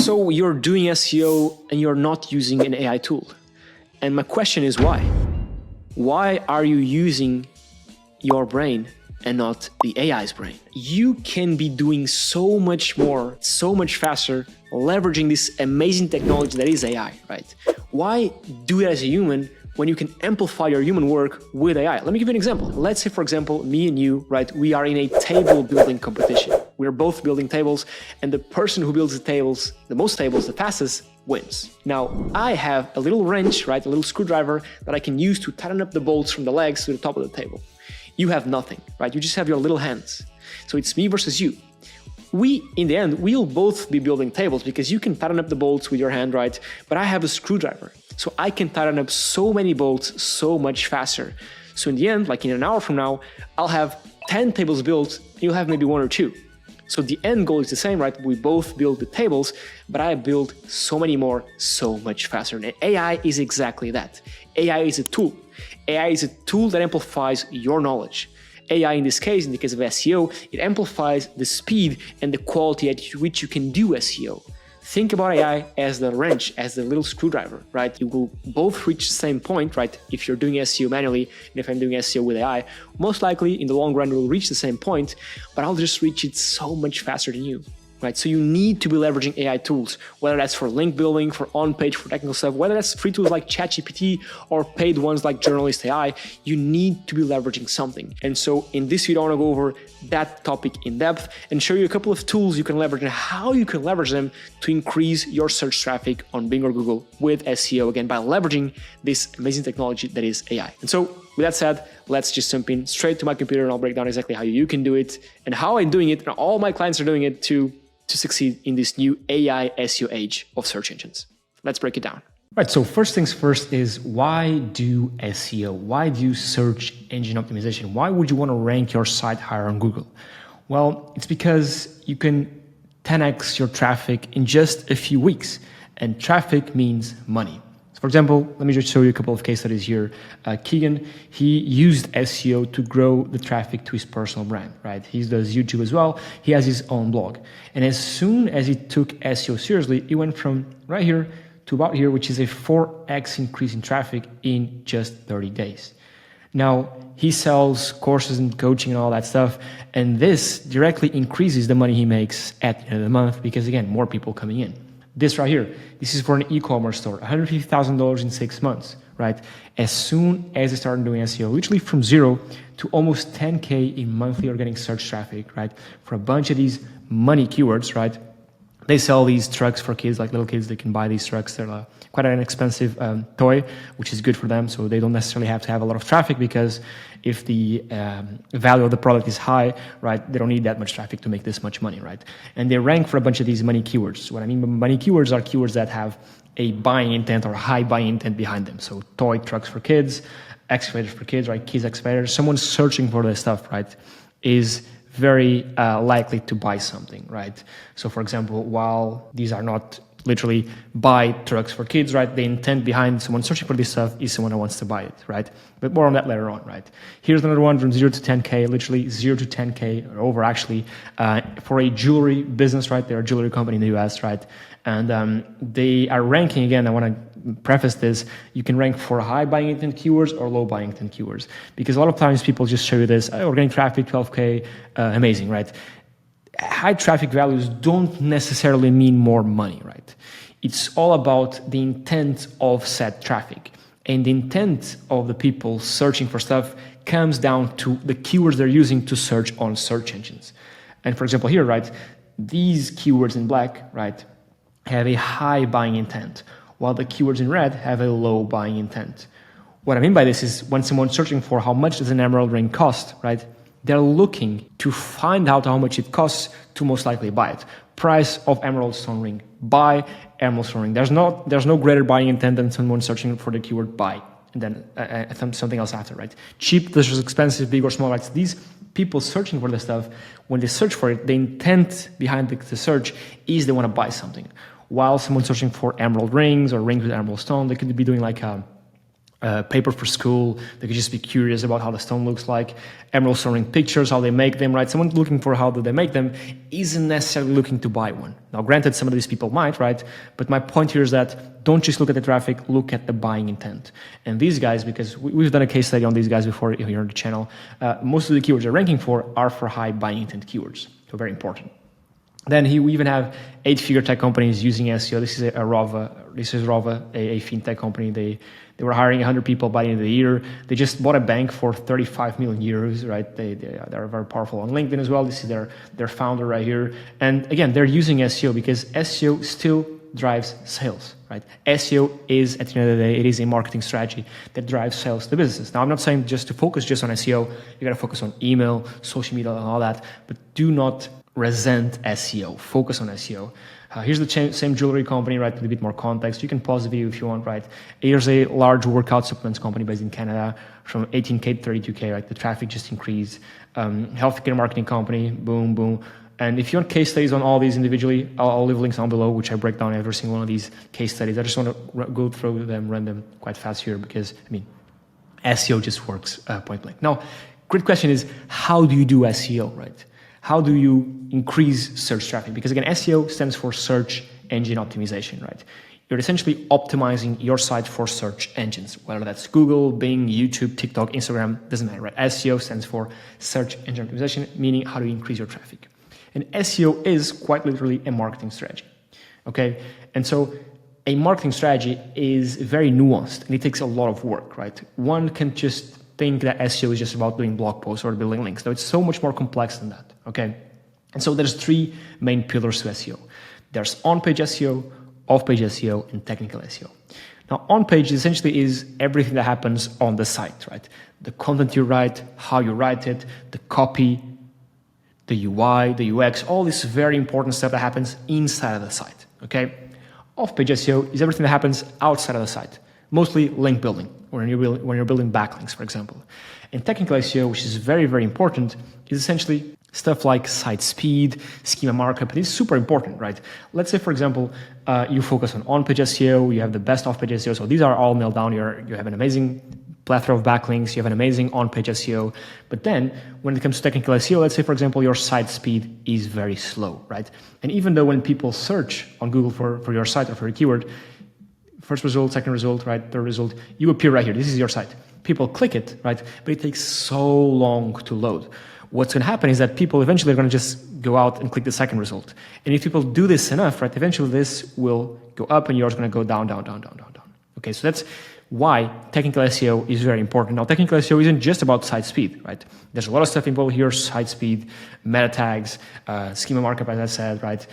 So you're doing SEO and you're not using an AI tool. And my question is why? Why are you using your brain and not the AI's brain? You can be doing so much more, so much faster, leveraging this amazing technology that is AI, right? Why do it as a human when you can amplify your human work with AI? Let me give you an example. Let's say, for example, me and you, right, we are in a table building competition. We're both building tables, and the person who builds the tables, the most tables, the fastest, wins. Now, I have a little wrench, right, a little screwdriver that I can use to tighten up the bolts from the legs to the top of the table. You have nothing, right? You just have your little hands. So it's me versus you. We, in the end, we'll both be building tables because you can tighten up the bolts with your hand, right? But I have a screwdriver, so I can tighten up so many bolts so much faster. So in the end, like in an hour from now, I'll have 10 tables built, you'll have maybe 1 or 2. So the end goal is the same, right? We both build the tables, but I build so many more, so much faster. And AI is exactly that. AI is a tool. AI is a tool that amplifies your knowledge. AI, in this case, in the case of SEO, it amplifies the speed and the quality at which you can do SEO. Think about AI as the wrench, as the little screwdriver, right? You will both reach the same point, right? If you're doing SEO manually and if I'm doing SEO with AI, most likely in the long run we'll reach the same point, but I'll just reach it so much faster than you. Right? So you need to be leveraging AI tools, whether that's for link building, for on-page, for technical stuff, whether that's free tools like ChatGPT or paid ones like Journalist AI, you need to be leveraging something. And so in this video, I want to go over that topic in depth and show you a couple of tools you can leverage and how you can leverage them to increase your search traffic on Bing or Google with SEO, again, by leveraging this amazing technology that is AI. And so with that said, let's just jump in straight to my computer and I'll break down exactly how you can do it and how I'm doing it and all my clients are doing it to succeed in this new AI SEO age of search engines. Let's break it down. Right, so first things first is why do SEO? Why do search engine optimization? Why would you want to rank your site higher on Google? Well, it's because you can 10x your traffic in just a few weeks, and traffic means money. So for example, let me just show you a couple of case studies here. Keegan, he used SEO to grow the traffic to his personal brand, right? He does YouTube as well. He has his own blog. And as soon as he took SEO seriously, it went from right here to about here, which is a 4x increase in traffic in just 30 days. Now, he sells courses and coaching and all that stuff, and this directly increases the money he makes at the end of the month because, again, more people coming in. This right here, this is for an e-commerce store, $150,000 in 6 months, right? As soon as they started doing SEO, literally from 0 to almost 10K in monthly organic search traffic, right? For a bunch of these money keywords, right? They sell these trucks for kids, like little kids, they can buy these trucks. They're quite an expensive toy, which is good for them. So they don't necessarily have to have a lot of traffic because if the value of the product is high, right, they don't need that much traffic to make this much money, right? And they rank for a bunch of these money keywords. What I mean by money keywords are keywords that have a buying intent or high buying intent behind them. So toy trucks for kids, excavators for kids, right? Kids excavators. Someone searching for this stuff, right, is very likely to buy something, right? So for example, while these are not literally buy trucks for kids, right? The intent behind someone searching for this stuff is someone who wants to buy it, right? But more on that later on, right? Here's another one from 0 to 10K, literally 0 to 10K or over actually, for a jewelry business, right? They're a jewelry company in the US, right? And they are ranking, again, I want to preface this, you can rank for high buying intent keywords or low buying intent keywords. Because a lot of times people just show you this, organic traffic, 12K, amazing, right? High traffic values don't necessarily mean more money, right? It's all about the intent of said traffic. And the intent of the people searching for stuff comes down to the keywords they're using to search on search engines. And for example here, right, these keywords in black, right, have a high buying intent, while the keywords in red have a low buying intent. What I mean by this is when someone's searching for how much does an emerald ring cost, right? They're looking to find out how much it costs to most likely buy it. Price of emerald stone ring, buy emerald stone ring. There's no greater buying intent than someone searching for the keyword buy and then something else after, right? Cheap versus expensive, big or small, right? These people searching for the stuff, when they search for it, the intent behind the search is they want to buy something. While someone searching for emerald rings or rings with emerald stone, they could be doing like paper for school. They could just be curious about how the stone looks like. Emerald storing pictures, how they make them, right? Someone looking for how do they make them isn't necessarily looking to buy one. Now, granted, some of these people might, right? But my point here is that don't just look at the traffic, look at the buying intent. And these guys, because we've done a case study on these guys before here on the channel, most of the keywords they're ranking for are for high buying intent keywords. So very important. Then we even have 8-figure tech companies using SEO. This is Rova, a fintech company. They were hiring 100 people by the end of the year. They just bought a bank for 35 million euros, right? They're very powerful on LinkedIn as well. This is their founder right here. And again, they're using SEO because SEO still drives sales, right? SEO is, at the end of the day, it is a marketing strategy that drives sales to businesses. Now, I'm not saying just to focus just on SEO. You got to focus on email, social media, and all that, but do not resent SEO. Focus on SEO. Here's the same jewelry company, right, with a bit more context. You can pause the video if you want, right? Here's a large workout supplements company based in Canada from 18K to 32K, right? The traffic just increased. Healthcare marketing company, boom, boom. And if you want case studies on all these individually, I'll leave links down below, which I break down every single one of these case studies. I just want to go through them, run them quite fast here because, SEO just works point blank. Now, great question is, how do you do SEO, right? How do you increase search traffic? Because again, SEO stands for search engine optimization, right? You're essentially optimizing your site for search engines, whether that's Google, Bing, YouTube, TikTok, Instagram, doesn't matter, right? SEO stands for search engine optimization, meaning how do you increase your traffic? And SEO is quite literally a marketing strategy, okay? And so a marketing strategy is very nuanced and it takes a lot of work, right? One can just think that SEO is just about doing blog posts or building links. No, it's so much more complex than that, okay? And so there's 3 main pillars to SEO. There's on-page SEO, off-page SEO, and technical SEO. Now, on-page essentially is everything that happens on the site, right? The content you write, how you write it, the copy, the UI, the UX, all this very important stuff that happens inside of the site, okay? Off-page SEO is everything that happens outside of the site, mostly link building, when you're building backlinks, for example. And technical SEO, which is very, very important, is essentially stuff like site speed, schema markup. This is super important, right? Let's say, for example, you focus on-page SEO, you have the best off-page SEO. So these are all nailed down. You have an amazing plethora of backlinks, you have an amazing on-page SEO. But then when it comes to technical SEO, let's say, for example, your site speed is very slow, right? And even though when people search on Google for your site or for a keyword, first result, second result, right, third result, you appear right here. This is your site. People click it, right? But it takes so long to load. What's going to happen is that people eventually are going to just go out and click the second result. And if people do this enough, right, eventually this will go up and yours is going to go down, down, down, down, down, down. Okay, so that's why technical SEO is very important. Now, technical SEO isn't just about site speed, right? There's a lot of stuff involved here: site speed, meta tags, schema markup, as I said, right?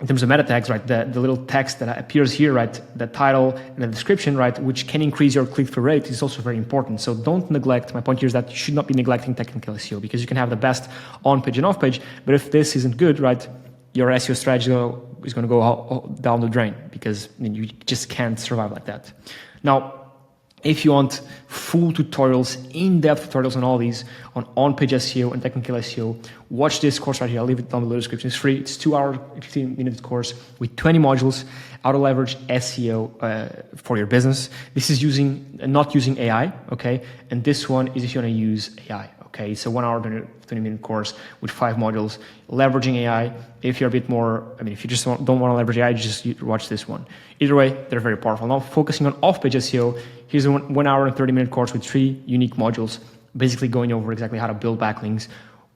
In terms of meta tags, right, the little text that appears here, right, the title and the description, right, which can increase your click-through rate is also very important. So don't neglect, my point here is that you should not be neglecting technical SEO because you can have the best on-page and off-page, but if this isn't good, right, your SEO strategy is going to go down the drain because you just can't survive like that. Now, if you want full tutorials, in-depth tutorials on all these, on-page SEO and technical SEO, watch this course right here. I'll leave it down below the description. It's free. It's 2-hour, 15-minute course with 20 modules, how to leverage SEO for your business. This is not using AI, okay? And this one is if you want to use AI, okay? It's a 1-hour, 20-minute course with 5 modules, leveraging AI. If you're a bit more, if you just don't want to leverage AI, just watch this one. Either way, they're very powerful. Now, focusing on off-page SEO, here's a 1-hour and 30-minute course with 3 unique modules, basically going over exactly how to build backlinks,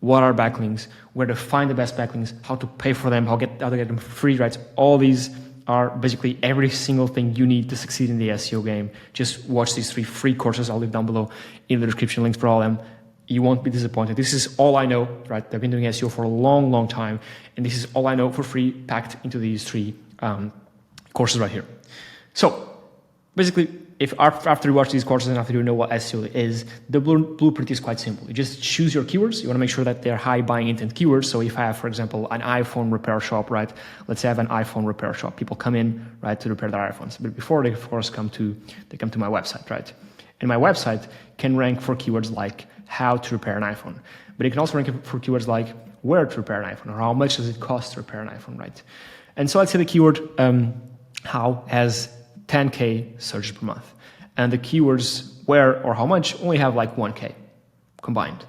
what are backlinks, where to find the best backlinks, how to pay for them, how to get them free, right? All these are basically every single thing you need to succeed in the SEO game. Just watch these 3 free courses. I'll leave down below in the description, links for all of them. You won't be disappointed. This is all I know, right? I've been doing SEO for a long, long time, and this is all I know for free, packed into these 3 courses right here. So basically, if after you watch these courses and after you know what SEO is, the blueprint is quite simple. You just choose your keywords. You want to make sure that they're high buying intent keywords. So if I have, for example, an iPhone repair shop, right? Let's say I have an iPhone repair shop. People come in, right, to repair their iPhones. But before they, of course, come to my website, right? And my website can rank for keywords like how to repair an iPhone. But it can also rank for keywords like where to repair an iPhone or how much does it cost to repair an iPhone, right? And so I'd say the keyword how has 10K searches per month. and the keywords where or how much only have like 1K combined,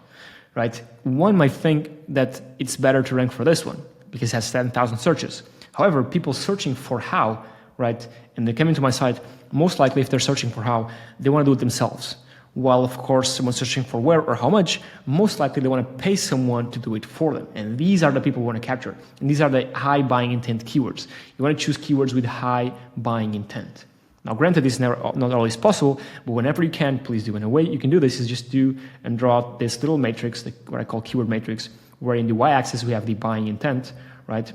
right? One might think that it's better to rank for this one because it has 7,000 searches. However, people searching for how, right, and they come into my site, most likely if they're searching for how, they want to do it themselves. While of course someone searching for where or how much, most likely they want to pay someone to do it for them. And these are the people we want to capture. And these are the high buying intent keywords. You want to choose keywords with high buying intent. Now, granted, this is not always possible, but whenever you can, please do. And a way you can do this is just do and draw out this little matrix, what I call keyword matrix, where in the y-axis we have the buying intent, right?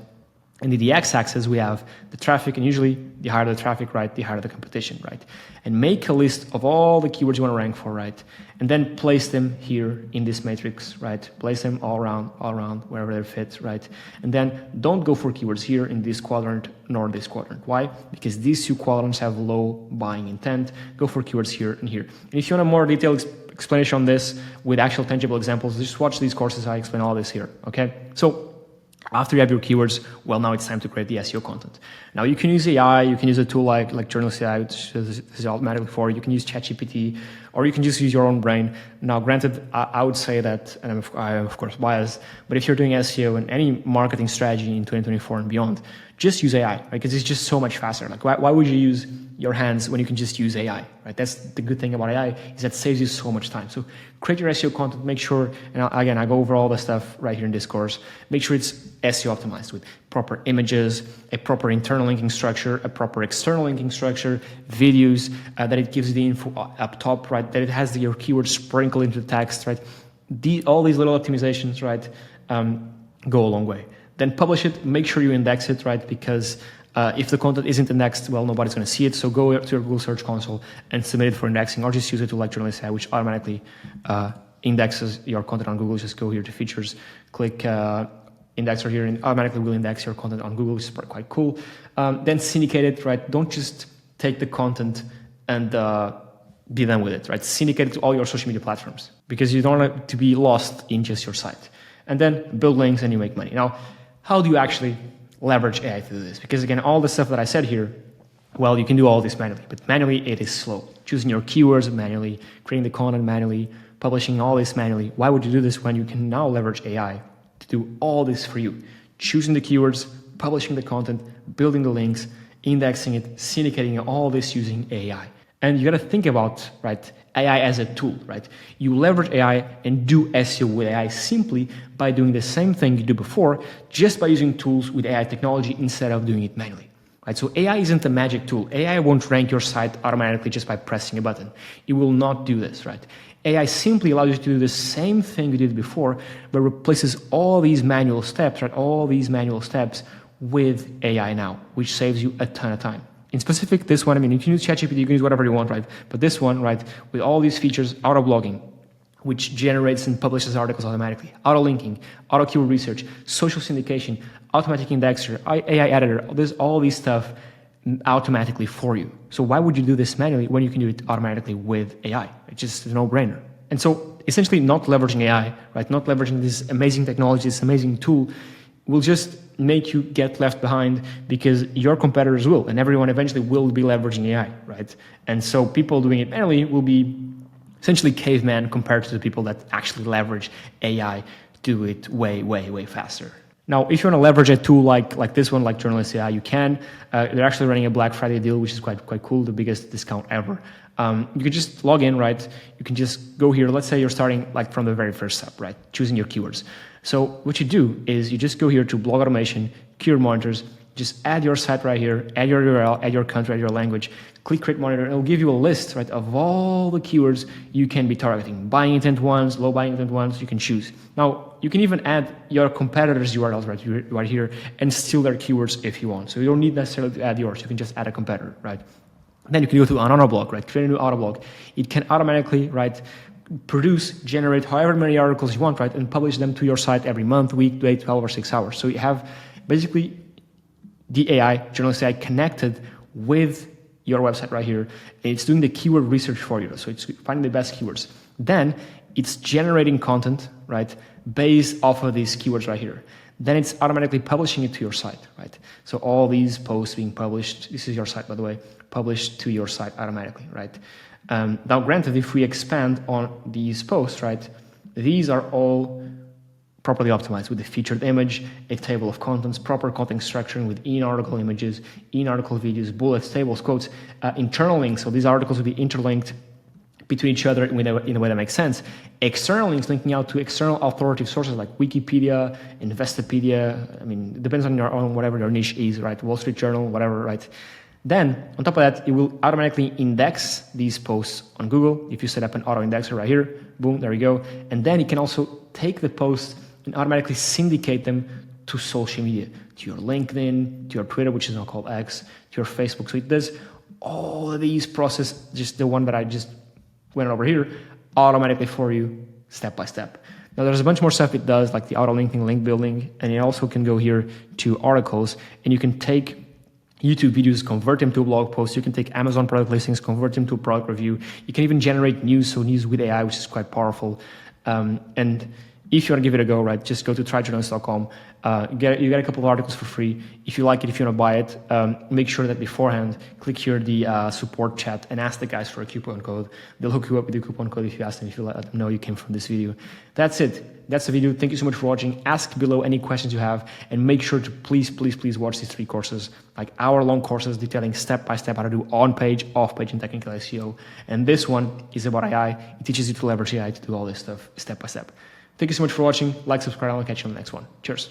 And in the x-axis we have the traffic, and usually the higher the traffic, right, the higher the competition, right? And make a list of all the keywords you want to rank for, right? And then place them here in this matrix, right? Place them all around, wherever they fit, right? And then don't go for keywords here in this quadrant nor this quadrant. Why? Because these two quadrants have low buying intent. Go for keywords here and here. And if you want a more detailed explanation on this with actual tangible examples, just watch these courses. I explain all this here, okay? So after you have your keywords, well, now it's time to create the SEO content. Now you can use AI, you can use a tool like Journalist AI, which is automatically for you. You can use ChatGPT, or you can just use your own brain. Now, granted, I would say that, and I am of course biased, but if you're doing SEO and any marketing strategy in 2024 and beyond, just use AI, right? Because it's just so much faster. Like, why would you use your hands when you can just use AI, right? That's the good thing about AI, is that saves you so much time. So create your SEO content, make sure, and again, I go over all the stuff right here in this course, make sure it's SEO optimized with proper images, a proper internal linking structure, a proper external linking structure, videos, that it gives you the info up top, right? That it has your keywords sprinkled into the text, right? All these little optimizations, right, go a long way. Then publish it, make sure you index it, right? Because if the content isn't indexed, well, nobody's going to see it. So go to your Google Search Console and submit it for indexing, or just use it to like Journalist AI, which automatically indexes your content on Google. Just go here to features, click indexer here, and automatically will index your content on Google, which is quite cool. Then syndicate it, right? Don't just take the content and be done with it, right? Syndicate it to all your social media platforms, because you don't want it to be lost in just your site. And then build links and you make money. Now, how do you actually leverage AI to do this? Because again, all the stuff that I said here, well, you can do all this manually, but manually it is slow. Choosing your keywords manually, creating the content manually, publishing all this manually. Why would you do this when you can now leverage AI to do all this for you? Choosing the keywords, publishing the content, building the links, indexing it, syndicating all this using AI. And you got to think about, right, AI as a tool, right? You leverage AI and do SEO with AI simply by doing the same thing you do before, just by using tools with AI technology instead of doing it manually, right? So AI isn't a magic tool. AI won't rank your site automatically just by pressing a button. It will not do this, right? AI simply allows you to do the same thing you did before, but replaces all these manual steps, right? All these manual steps with AI now, which saves you a ton of time. In specific, this one, I mean, you can use ChatGPT, you can use whatever you want, right? But this one, right, with all these features, auto-blogging, which generates and publishes articles automatically, auto-linking, auto-keyword research, social syndication, automatic indexer, AI editor, there's all these stuff automatically for you. So why would you do this manually when you can do it automatically with AI? It's just a no-brainer. And so essentially not leveraging AI, right, not leveraging this amazing technology, this amazing tool, will just make you get left behind, because your competitors will, and everyone eventually will be leveraging AI, right? And so people doing it manually will be essentially caveman compared to the people that actually leverage AI to do it way, way, way faster. Now, if you want to leverage a tool like this one, like Journalist AI, you can. They're actually running a Black Friday deal, which is quite cool, the biggest discount ever. You can just log in, right? You can just go here. Let's say you're starting like from the very first step, right? Choosing your keywords. So what you do is you just go here to blog automation, keyword monitors, just add your site right here, add your URL, add your country, add your language, click create monitor, and it'll give you a list, right, of all the keywords you can be targeting. Buying intent ones, low buying intent ones, you can choose. Now, you can even add your competitors' URLs right here and steal their keywords if you want. So you don't need necessarily to add yours. You can just add a competitor, right? Then you can go to an auto blog, right? Create a new auto blog. It can automatically, right, generate however many articles you want, right, and publish them to your site every month, week, day, 12 or 6 hours. So you have basically the AI, Journalist AI, connected with your website right here. It's doing the keyword research for you. So it's finding the best keywords. Then it's generating content, right, based off of these keywords right here. then it's automatically publishing it to your site, right? So all these posts being published, this is your site, by the way, published to your site automatically, right? Now, granted, if we expand on these posts, right, these are all properly optimized with a featured image, a table of contents, proper content structuring with in-article images, in-article videos, bullets, tables, quotes, internal links. So these articles will be interlinked between each other in a way that makes sense. External links linking out to external authoritative sources like Wikipedia, Investopedia. I mean, it depends on whatever your niche is, right? Wall Street Journal, whatever, right? Then, on top of that, it will automatically index these posts on Google. If you set up an auto indexer right here, boom, there you go. And then it can also take the posts and automatically syndicate them to social media, to your LinkedIn, to your Twitter, which is now called X, to your Facebook. So it does all of these process, just the one that I just went over here, automatically for you, step by step. Now there's a bunch more stuff it does, like the auto linking, link building, and it also can go here to articles, and you can take YouTube videos, convert them to a blog post. You can take Amazon product listings, convert them to a product review. You can even generate news, so news with AI, which is quite powerful. And if you want to give it a go, right, just go to tryjournalist.com. You get a couple of articles for free. If you like it, if you want to buy it, make sure that beforehand, click here the support chat and ask the guys for a coupon code. They'll hook you up with a coupon code if you ask them, if you let them know you came from this video. That's it. That's the video. Thank you so much for watching. Ask below any questions you have, and make sure to please watch these 3 courses, like hour-long courses detailing step-by-step how to do on-page, off-page, and technical SEO. And this one is about AI. It teaches you to leverage AI to do all this stuff step by step. Thank you so much for watching. Like, subscribe, and I'll catch you on the next one. Cheers.